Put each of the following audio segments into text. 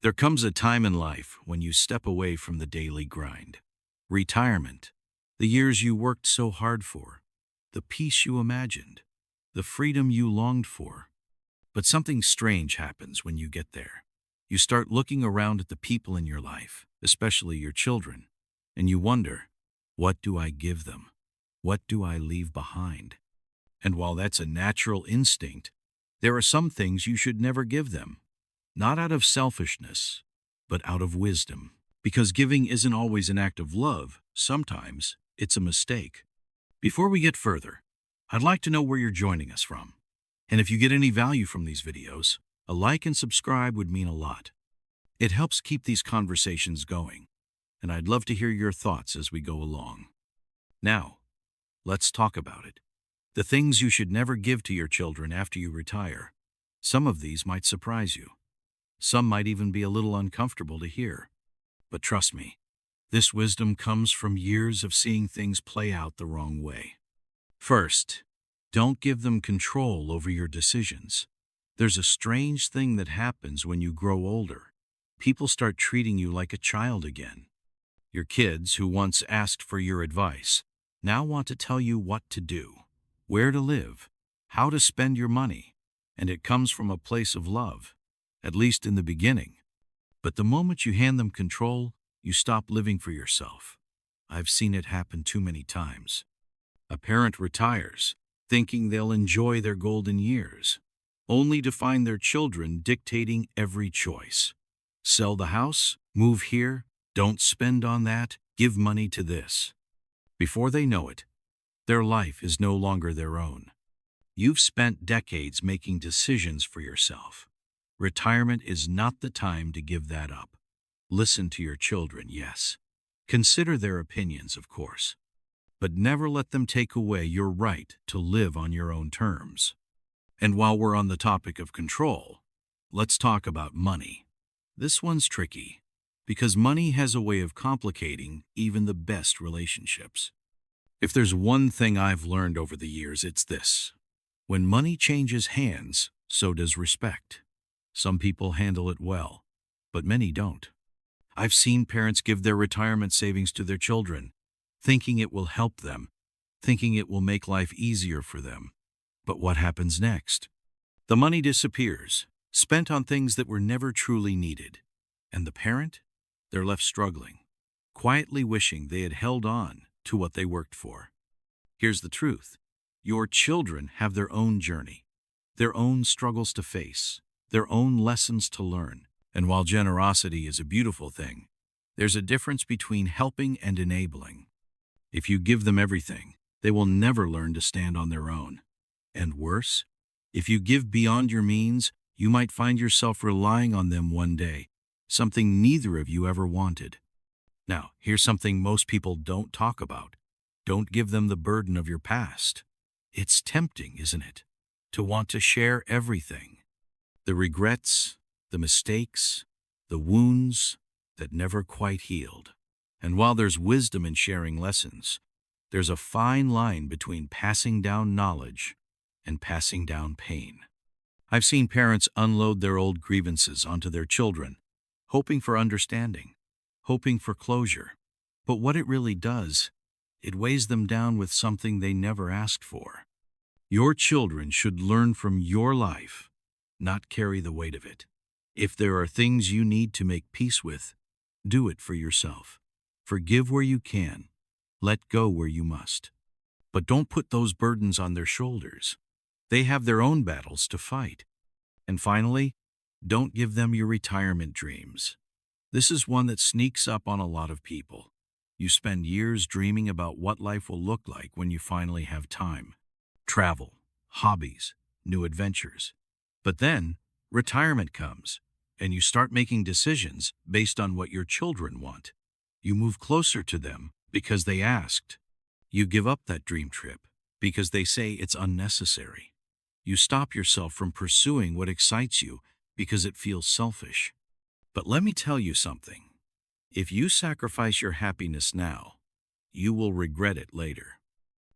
There comes a time in life when you step away from the daily grind. Retirement, the years you worked so hard for, the peace you imagined, the freedom you longed for. But something strange happens when you get there. You start looking around at the people in your life, especially your children, and you wonder, what do I give them? What do I leave behind? And while that's a natural instinct, there are some things you should never give them. Not out of selfishness, but out of wisdom. Because giving isn't always an act of love, sometimes it's a mistake. Before we get further, I'd like to know where you're joining us from. And if you get any value from these videos, a like and subscribe would mean a lot. It helps keep these conversations going, and I'd love to hear your thoughts as we go along. Now, let's talk about it. The things you should never give to your children after you retire. Some of these might surprise you. Some might even be a little uncomfortable to hear. But trust me, this wisdom comes from years of seeing things play out the wrong way. First, don't give them control over your decisions. There's a strange thing that happens when you grow older. People start treating you like a child again. Your kids, who once asked for your advice, now want to tell you what to do, where to live, how to spend your money, and it comes from a place of love, at least in the beginning. But the moment you hand them control, you stop living for yourself. I've seen it happen too many times. A parent retires, thinking they'll enjoy their golden years, only to find their children dictating every choice. Sell the house, move here, don't spend on that, give money to this. Before they know it, their life is no longer their own. You've spent decades making decisions for yourself. Retirement is not the time to give that up. Listen to your children, yes. Consider their opinions, of course. But never let them take away your right to live on your own terms. And while we're on the topic of control, let's talk about money. This one's tricky, because money has a way of complicating even the best relationships. If there's one thing I've learned over the years, it's this. When money changes hands, so does respect. Some people handle it well, but many don't. I've seen parents give their retirement savings to their children, thinking it will help them, thinking it will make life easier for them. But what happens next? The money disappears, spent on things that were never truly needed. And the parent? They're left struggling, quietly wishing they had held on to what they worked for. Here's the truth. Your children have their own journey, their own struggles to face, their own lessons to learn. And while generosity is a beautiful thing, there's a difference between helping and enabling. If you give them everything, they will never learn to stand on their own. And worse, if you give beyond your means, you might find yourself relying on them one day, something neither of you ever wanted. Now, here's something most people don't talk about. Don't give them the burden of your past. It's tempting, isn't it, to want to share everything. The regrets, the mistakes, the wounds that never quite healed. And while there's wisdom in sharing lessons, there's a fine line between passing down knowledge and passing down pain. I've seen parents unload their old grievances onto their children, hoping for understanding, hoping for closure. But what it really does, it weighs them down with something they never asked for. Your children should learn from your life, not carry the weight of it. If there are things you need to make peace with, do it for yourself. Forgive where you can, let go where you must. But don't put those burdens on their shoulders. They have their own battles to fight. And finally, don't give them your retirement dreams. This is one that sneaks up on a lot of people. You spend years dreaming about what life will look like when you finally have time. Travel, hobbies, new adventures. But then, retirement comes, and you start making decisions based on what your children want. You move closer to them because they asked. You give up that dream trip because they say it's unnecessary. You stop yourself from pursuing what excites you because it feels selfish. But let me tell you something. If you sacrifice your happiness now, you will regret it later.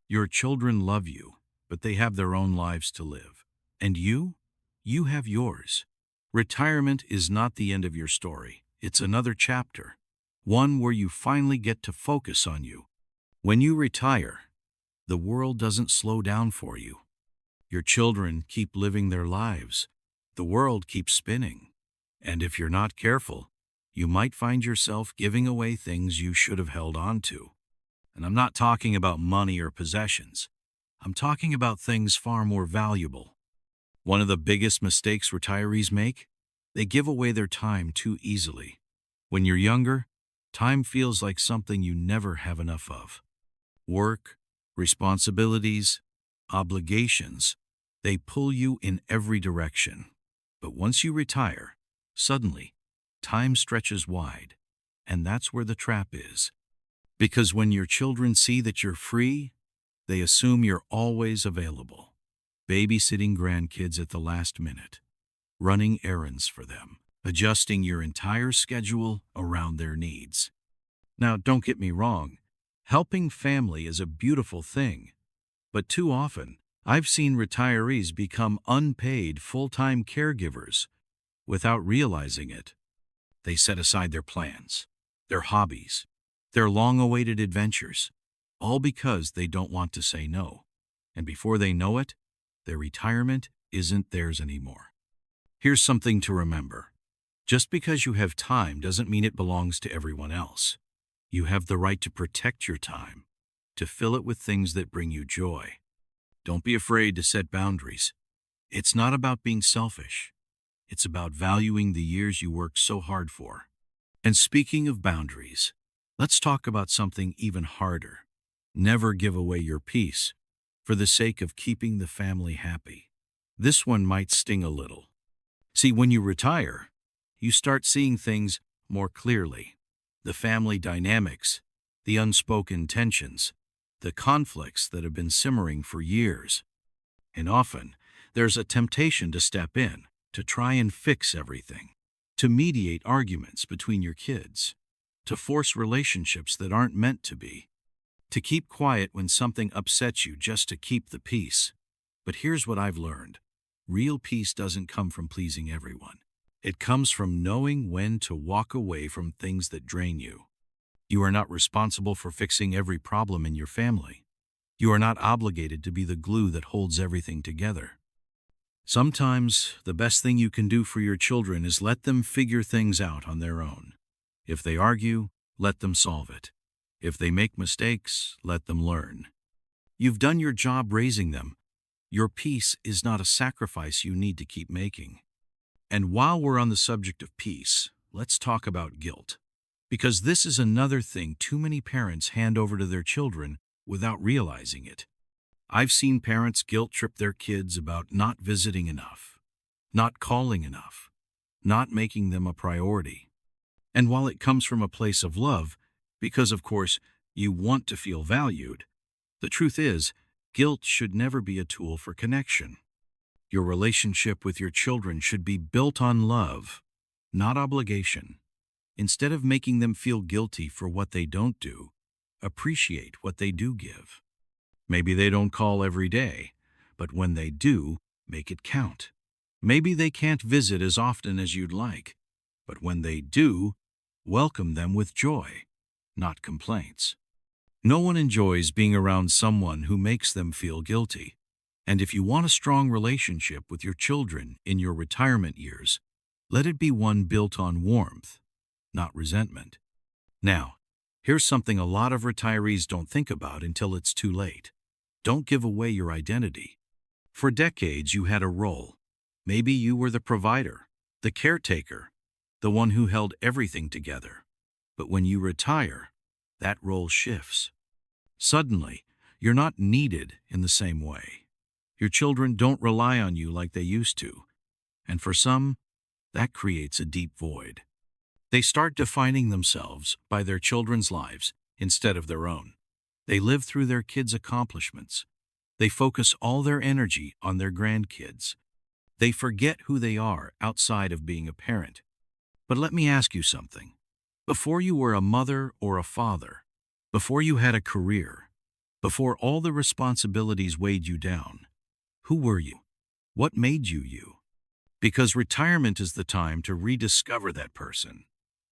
Your children love you, but they have their own lives to live. And you have yours. Retirement is not the end of your story. It's another chapter, one where you finally get to focus on you. When you retire, the world doesn't slow down for you. Your children keep living their lives. The world keeps spinning. And if you're not careful, you might find yourself giving away things you should have held on to. And I'm not talking about money or possessions. I'm talking about things far more valuable. One of the biggest mistakes retirees make? They give away their time too easily. When you're younger, time feels like something you never have enough of. Work, responsibilities, obligations, they pull you in every direction. But once you retire, suddenly, time stretches wide, and that's where the trap is. Because when your children see that you're free, they assume you're always available, babysitting grandkids at the last minute, running errands for them, adjusting your entire schedule around their needs. Now, don't get me wrong, helping family is a beautiful thing, but too often, I've seen retirees become unpaid full-time caregivers without realizing it. They set aside their plans, their hobbies, their long-awaited adventures, all because they don't want to say no. And before they know it, their retirement isn't theirs anymore. Here's something to remember. Just because you have time doesn't mean it belongs to everyone else. You have the right to protect your time, to fill it with things that bring you joy. Don't be afraid to set boundaries. It's not about being selfish. It's about valuing the years you worked so hard for. And speaking of boundaries, let's talk about something even harder. Never give away your peace for the sake of keeping the family happy. This one might sting a little. See, when you retire, you start seeing things more clearly. The family dynamics, the unspoken tensions, the conflicts that have been simmering for years. And often, there's a temptation to step in, to try and fix everything, to mediate arguments between your kids, to force relationships that aren't meant to be, to keep quiet when something upsets you just to keep the peace. But here's what I've learned. Real peace doesn't come from pleasing everyone. It comes from knowing when to walk away from things that drain you. You are not responsible for fixing every problem in your family. You are not obligated to be the glue that holds everything together. Sometimes, the best thing you can do for your children is let them figure things out on their own. If they argue, let them solve it. If they make mistakes, let them learn. You've done your job raising them. Your peace is not a sacrifice you need to keep making. And while we're on the subject of peace, let's talk about guilt. Because this is another thing too many parents hand over to their children without realizing it. I've seen parents guilt-trip their kids about not visiting enough, not calling enough, not making them a priority. And while it comes from a place of love, because of course you want to feel valued, the truth is, guilt should never be a tool for connection. Your relationship with your children should be built on love, not obligation. Instead of making them feel guilty for what they don't do, appreciate what they do give. Maybe they don't call every day, but when they do, make it count. Maybe they can't visit as often as you'd like, but when they do, welcome them with joy, not complaints. No one enjoys being around someone who makes them feel guilty. And if you want a strong relationship with your children in your retirement years, let it be one built on warmth, not resentment. Now, here's something a lot of retirees don't think about until it's too late. Don't give away your identity. For decades, you had a role. Maybe you were the provider, the caretaker, the one who held everything together. But when you retire, that role shifts. Suddenly, you're not needed in the same way. Your children don't rely on you like they used to. And for some, that creates a deep void. They start defining themselves by their children's lives instead of their own. They live through their kids' accomplishments. They focus all their energy on their grandkids. They forget who they are outside of being a parent. But let me ask you something. Before you were a mother or a father, before you had a career, before all the responsibilities weighed you down, who were you? What made you you? Because retirement is the time to rediscover that person,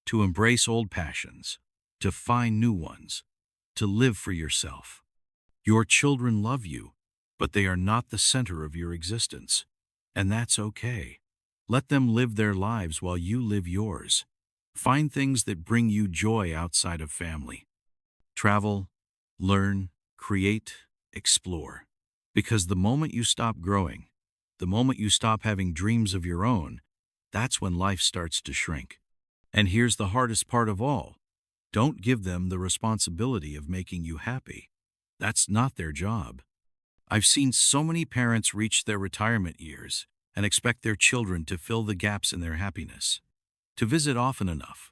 to embrace old passions, to find new ones, to live for yourself. Your children love you, but they are not the center of your existence. And that's okay. Let them live their lives while you live yours. Find things that bring you joy outside of family. Travel, learn, create, explore. Because the moment you stop growing, the moment you stop having dreams of your own, that's when life starts to shrink. And here's the hardest part of all. Don't give them the responsibility of making you happy. That's not their job. I've seen so many parents reach their retirement years and expect their children to fill the gaps in their happiness, to visit often enough,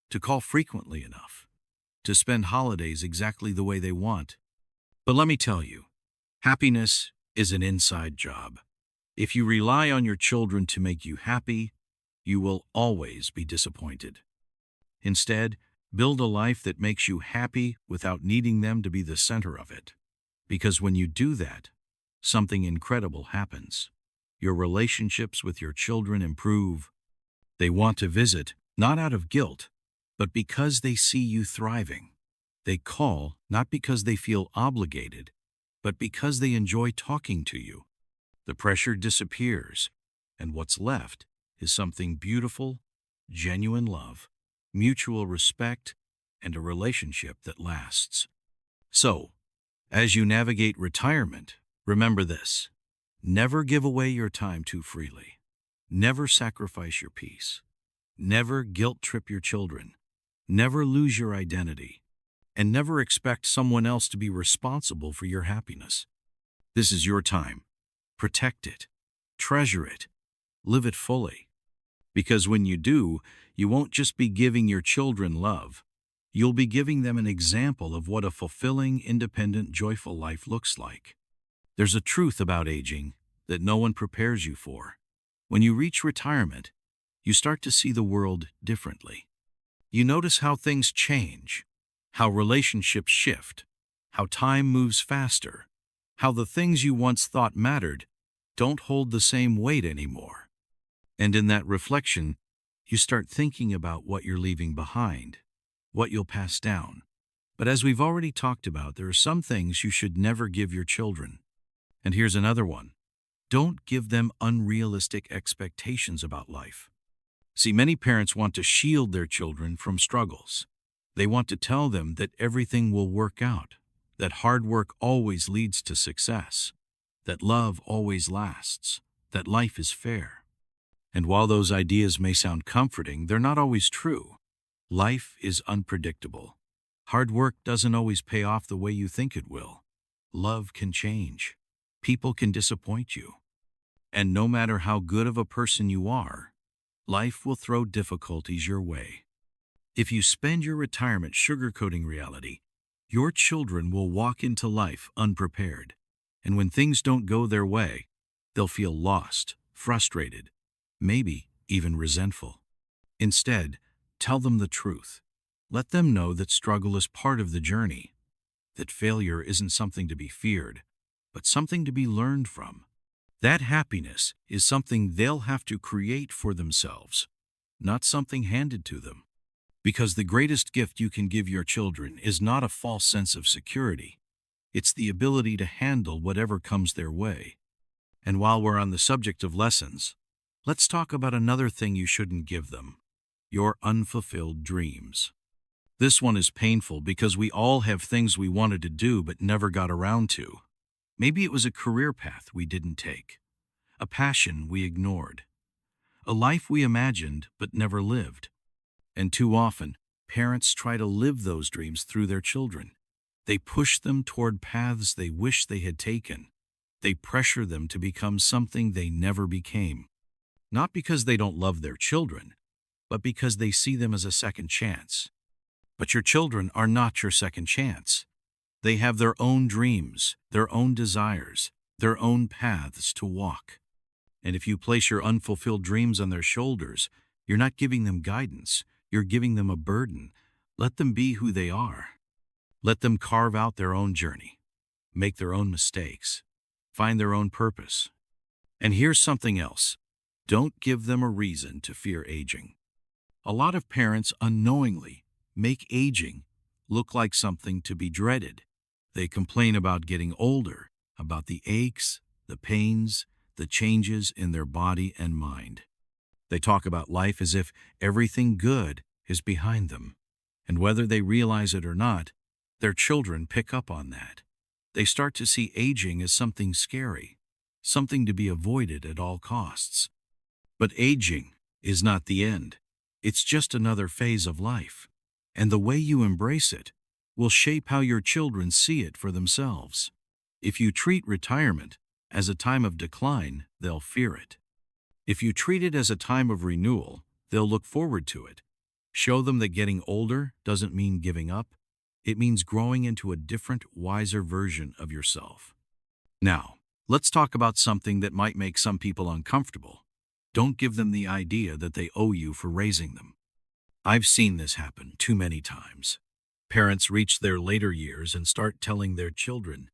to call frequently enough, to spend holidays exactly the way they want. But let me tell you, happiness is an inside job. If you rely on your children to make you happy, you will always be disappointed. Instead, build a life that makes you happy without needing them to be the center of it. Because when you do that, something incredible happens. Your relationships with your children improve. They want to visit, not out of guilt, but because they see you thriving. They call not because they feel obligated, but because they enjoy talking to you. The pressure disappears, and what's left is something beautiful, genuine love, mutual respect, and a relationship that lasts. So, as you navigate retirement, remember this. Never give away your time too freely. Never sacrifice your peace. Never guilt-trip your children. Never lose your identity. And never expect someone else to be responsible for your happiness. This is your time. Protect it. Treasure it. Live it fully. Because when you do, you won't just be giving your children love. You'll be giving them an example of what a fulfilling, independent, joyful life looks like. There's a truth about aging that no one prepares you for. When you reach retirement, you start to see the world differently. You notice how things change, how relationships shift, how time moves faster, how the things you once thought mattered don't hold the same weight anymore. And in that reflection, you start thinking about what you're leaving behind, what you'll pass down. But as we've already talked about, there are some things you should never give your children. And here's another one. Don't give them unrealistic expectations about life. See, many parents want to shield their children from struggles. They want to tell them that everything will work out, that hard work always leads to success, that love always lasts, that life is fair. And while those ideas may sound comforting, they're not always true. Life is unpredictable. Hard work doesn't always pay off the way you think it will. Love can change. People can disappoint you. And no matter how good of a person you are, life will throw difficulties your way. If you spend your retirement sugarcoating reality, your children will walk into life unprepared. And when things don't go their way, they'll feel lost, frustrated, maybe even resentful. Instead, tell them the truth. Let them know that struggle is part of the journey, that failure isn't something to be feared, but something to be learned from. That happiness is something they'll have to create for themselves, not something handed to them. Because the greatest gift you can give your children is not a false sense of security. It's the ability to handle whatever comes their way. And while we're on the subject of lessons, let's talk about another thing you shouldn't give them: your unfulfilled dreams. This one is painful because we all have things we wanted to do but never got around to. Maybe it was a career path we didn't take, a passion we ignored, a life we imagined but never lived. And too often, parents try to live those dreams through their children. They push them toward paths they wish they had taken. They pressure them to become something they never became. Not because they don't love their children, but because they see them as a second chance. But your children are not your second chance. They have their own dreams, their own desires, their own paths to walk. And if you place your unfulfilled dreams on their shoulders, you're not giving them guidance, you're giving them a burden. Let them be who they are. Let them carve out their own journey, make their own mistakes, find their own purpose. And here's something else. Don't give them a reason to fear aging. A lot of parents unknowingly make aging look like something to be dreaded. They complain about getting older, about the aches, the pains, the changes in their body and mind. They talk about life as if everything good is behind them. And whether they realize it or not, their children pick up on that. They start to see aging as something scary, something to be avoided at all costs. But aging is not the end. It's just another phase of life. And the way you embrace it will shape how your children see it for themselves. If you treat retirement as a time of decline, they'll fear it. If you treat it as a time of renewal, they'll look forward to it. Show them that getting older doesn't mean giving up. It means growing into a different, wiser version of yourself. Now, let's talk about something that might make some people uncomfortable. Don't give them the idea that they owe you for raising them. I've seen this happen too many times. Parents reach their later years and start telling their children,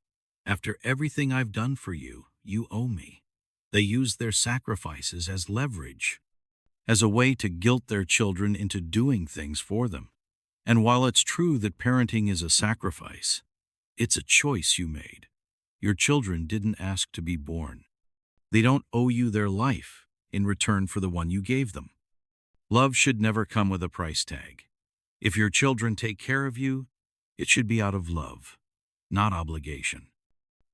"After everything I've done for you, you owe me." They use their sacrifices as leverage, as a way to guilt their children into doing things for them. And while it's true that parenting is a sacrifice, it's a choice you made. Your children didn't ask to be born. They don't owe you their life in return for the one you gave them. Love should never come with a price tag. If your children take care of you, it should be out of love, not obligation.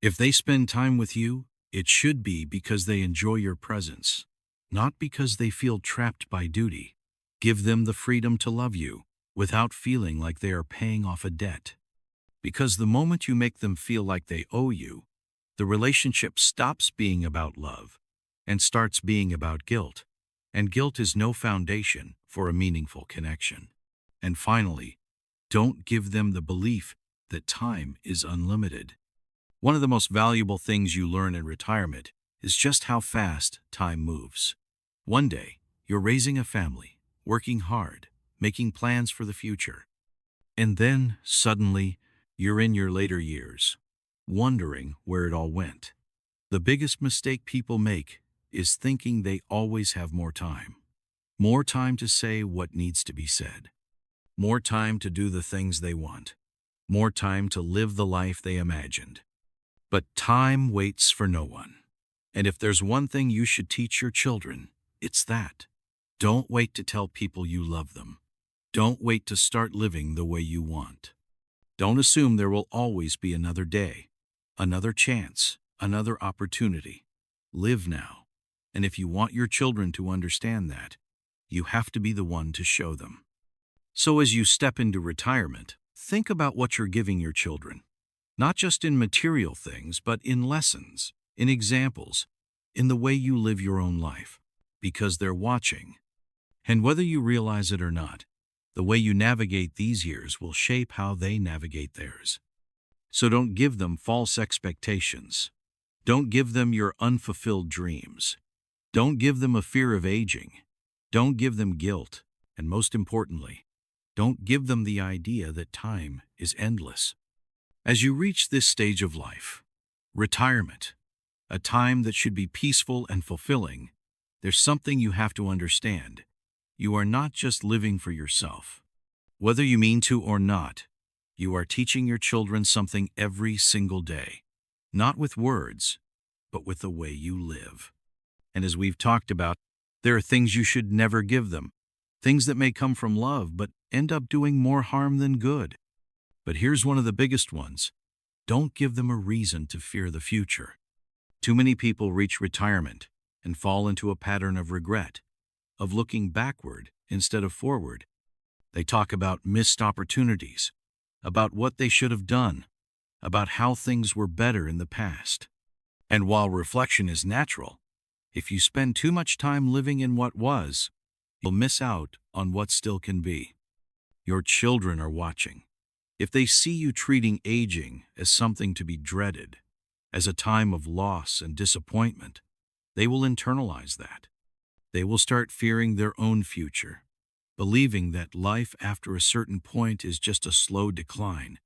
If they spend time with you, it should be because they enjoy your presence, not because they feel trapped by duty. Give them the freedom to love you without feeling like they are paying off a debt. Because the moment you make them feel like they owe you, the relationship stops being about love and starts being about guilt. And guilt is no foundation for a meaningful connection. And finally, don't give them the belief that time is unlimited. One of the most valuable things you learn in retirement is just how fast time moves. One day, you're raising a family, working hard, making plans for the future. And then, suddenly, you're in your later years, wondering where it all went. The biggest mistake people make is thinking they always have more time. More time to say what needs to be said. More time to do the things they want. More time to live the life they imagined. But time waits for no one. And if there's one thing you should teach your children, it's that. Don't wait to tell people you love them. Don't wait to start living the way you want. Don't assume there will always be another day, another chance, another opportunity. Live now. And if you want your children to understand that, you have to be the one to show them. So as you step into retirement, think about what you're giving your children. Not just in material things, but in lessons, in examples, in the way you live your own life, because they're watching. And whether you realize it or not, the way you navigate these years will shape how they navigate theirs. So don't give them false expectations. Don't give them your unfulfilled dreams. Don't give them a fear of aging. Don't give them guilt. And most importantly, don't give them the idea that time is endless. As you reach this stage of life, retirement, a time that should be peaceful and fulfilling, there's something you have to understand. You are not just living for yourself. Whether you mean to or not, you are teaching your children something every single day, not with words, but with the way you live. And as we've talked about, there are things you should never give them, things that may come from love but end up doing more harm than good. But here's one of the biggest ones. Don't give them a reason to fear the future. Too many people reach retirement and fall into a pattern of regret, of looking backward instead of forward. They talk about missed opportunities, about what they should have done, about how things were better in the past. And while reflection is natural, if you spend too much time living in what was, you'll miss out on what still can be. Your children are watching. If they see you treating aging as something to be dreaded, as a time of loss and disappointment, they will internalize that. They will start fearing their own future, believing that life after a certain point is just a slow decline.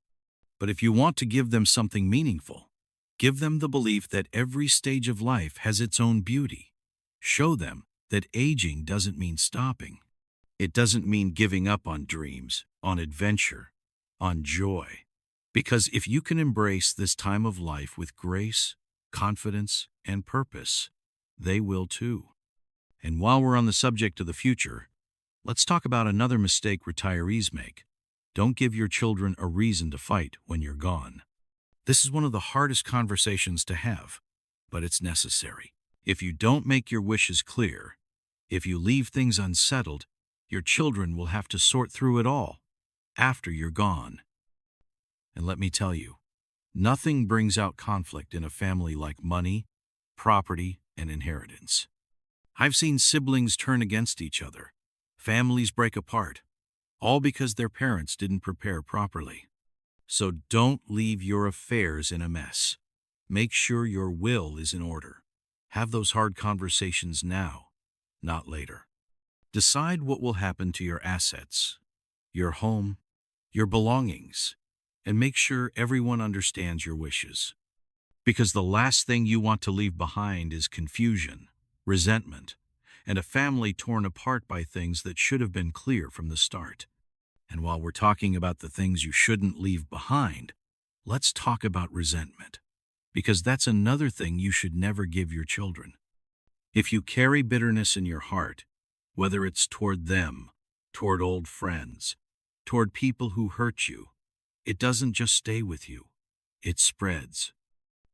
But if you want to give them something meaningful, give them the belief that every stage of life has its own beauty. Show them that aging doesn't mean stopping. It doesn't mean giving up on dreams, on adventure, on joy. Because if you can embrace this time of life with grace, confidence, and purpose, they will too. And while we're on the subject of the future, let's talk about another mistake retirees make. Don't give your children a reason to fight when you're gone. This is one of the hardest conversations to have, but it's necessary. If you don't make your wishes clear, if you leave things unsettled, your children will have to sort through it all after you're gone. And let me tell you, nothing brings out conflict in a family like money, property, and inheritance. I've seen siblings turn against each other, families break apart, all because their parents didn't prepare properly. So don't leave your affairs in a mess. Make sure your will is in order. Have those hard conversations now, not later. Decide what will happen to your assets, your home, your belongings, and make sure everyone understands your wishes. Because the last thing you want to leave behind is confusion, resentment, and a family torn apart by things that should have been clear from the start. And while we're talking about the things you shouldn't leave behind, let's talk about resentment. Because that's another thing you should never give your children. If you carry bitterness in your heart, whether it's toward them, toward old friends, toward people who hurt you, it doesn't just stay with you, it spreads.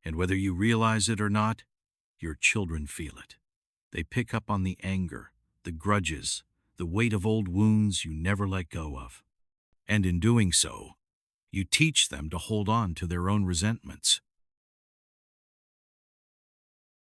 And whether you realize it or not, your children feel it. They pick up on the anger, the grudges, the weight of old wounds you never let go of. And in doing so, you teach them to hold on to their own resentments.